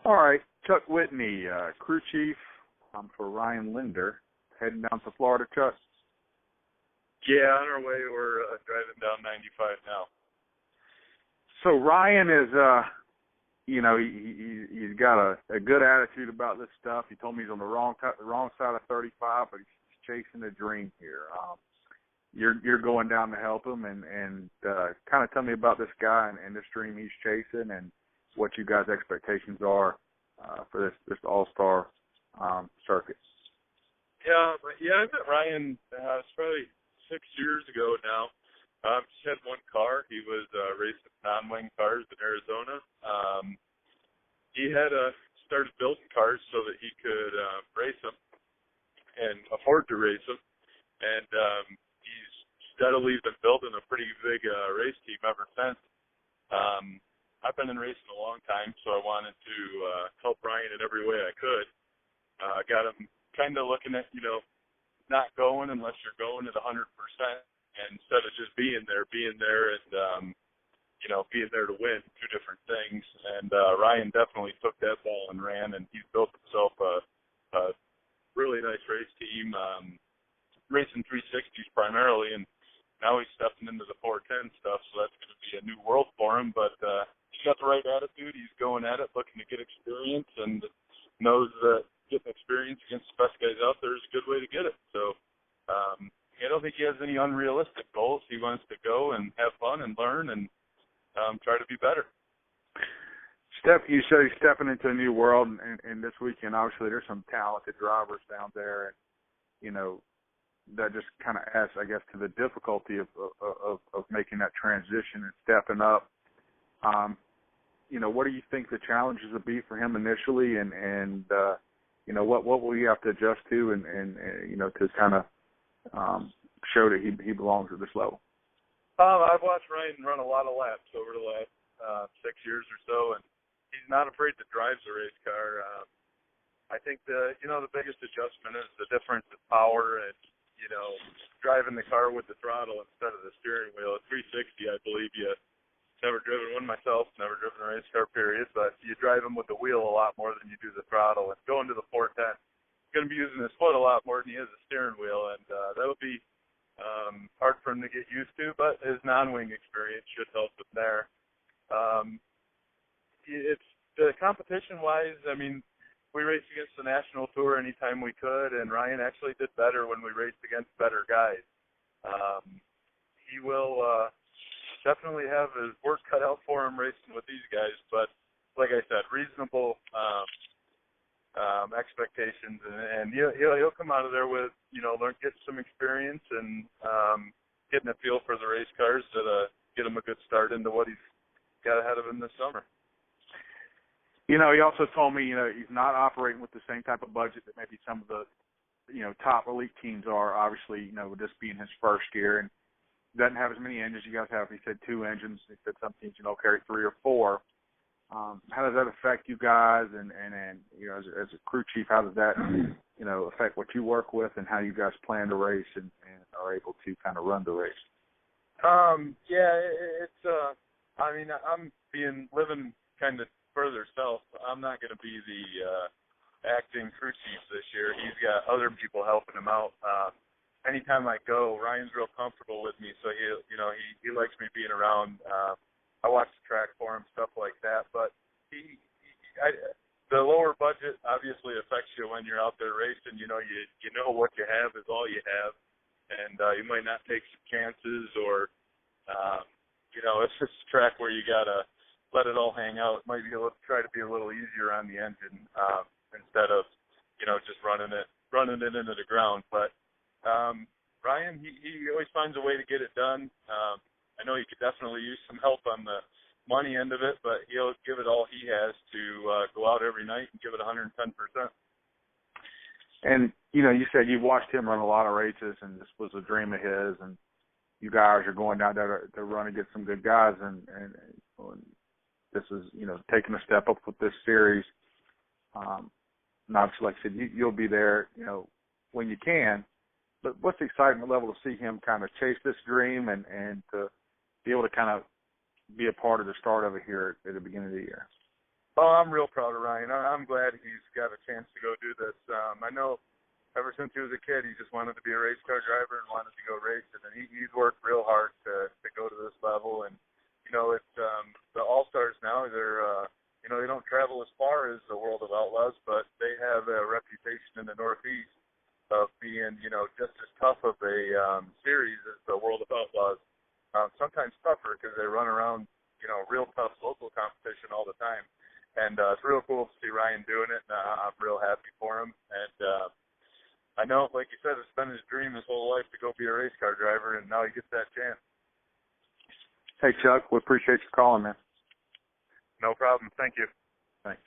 All right, Chuck Whitney, crew chief for Ryan Linder, heading down to Florida. Chuck. Yeah, on our way. We're driving down 95 now. So Ryan is, he's got a good attitude about this stuff. He told me he's on the wrong side of 35, but he's chasing a dream here. You're going down to help him, and kind of tell me about this guy and this dream he's chasing, and what you guys' expectations are for this all-star circuit. Yeah, I met Ryan. It's probably 6 years ago now. Just had one car. He was racing non-wing cars in Arizona. He had started building cars so that he could race them and afford to race them, and he's steadily been building a pretty big race team ever since. I've been in racing a long time, so I wanted to help Ryan in every way I could. Got him kind of looking at, not going unless you're going at 100%, and instead of just being there and, being there to win, two different things. And Ryan definitely took that ball and ran, and he's built himself a really nice race team, racing 360s primarily, and now he's stepping into the 410 stuff, so that's going to be a new world for him. But he's got the right attitude. He's going at it, looking to get experience, and knows that getting experience against the best guys out there is a good way to get it. So I don't think he has any unrealistic goals. He wants to go and have fun and learn and try to be better. You said he's stepping into a new world, and this weekend, obviously, there's some talented drivers down there, and, that just kind of adds, I guess, to the difficulty of making that transition and stepping up. What do you think the challenges will be for him initially, and what will you have to adjust to, and to kind of show that he belongs at this level? I've watched Ryan run a lot of laps over the last 6 years or so, and he's not afraid to drive the race car. I think the biggest adjustment is the difference in power and, driving the car with the throttle instead of the steering wheel. At 360, I believe never driven one myself, never driven a race car, period, but you drive them with the wheel a lot more than you do the throttle. And going to the 410, he's going to be using his foot a lot more than he is the steering wheel, and that'll be hard for him to get used to, but his non-wing experience should help him there. It's the competition-wise, we raced against the national tour anytime we could, and Ryan actually did better when we raced against better guys. He will definitely have his work cut out for him racing with these guys, but like I said, reasonable expectations, and he'll come out of there with, get some experience and getting a feel for the race cars that get him a good start into what he's got ahead of him this summer. He also told me, he's not operating with the same type of budget that maybe some of the, top elite teams are, obviously, with this being his first year, and doesn't have as many engines you guys have. He said 2 engines. He said some teams, carry 3 or 4. How does that affect you guys? And as a crew chief, how does that, affect what you work with and how you guys plan to race and are able to kind of run the race? I'm living kind of further south. I'm not going to be the acting crew chief this year. He's got other people helping him out. Anytime I go, Ryan's real comfortable with me, so he likes me being around. I watch the track for him, stuff like that. But the lower budget obviously affects you when you're out there racing. You know what you have is all you have, and you might not take some chances, or it's just a track where you gotta let it all hang out. It might be try to be a little easier on the engine instead of just running it into the ground. But Ryan, he always finds a way to get it done. I know he could definitely use some help on the money end of it, but he'll give it all he has to go out every night and give it 110%. And, you said you've watched him run a lot of races, and this was a dream of his, and you guys are going down there to run against some good guys, and this is, taking a step up with this series. Not like I said, you'll be there, when you can. But what's the excitement level to see him kind of chase this dream and to be able to kind of be a part of the start of it here at the beginning of the year? Oh, I'm real proud of Ryan. I'm glad he's got a chance to go do this. I know ever since he was a kid, he just wanted to be a race car driver and wanted to go racing, and he's worked real hard to go to this level. And it's the All-Stars now. They're they don't travel as far as the World of Outlaws, but they have a reputation in the Northeast of being just as tough of a series as the World of Outlaws. Sometimes tougher because they run around real tough local competition all the time. And it's real cool to see Ryan doing it, and I'm real happy for him. And I know, like you said, it's been his dream his whole life to go be a race car driver, and now he gets that chance. Hey, Chuck, we appreciate you calling, man. No problem. Thank you. Thanks.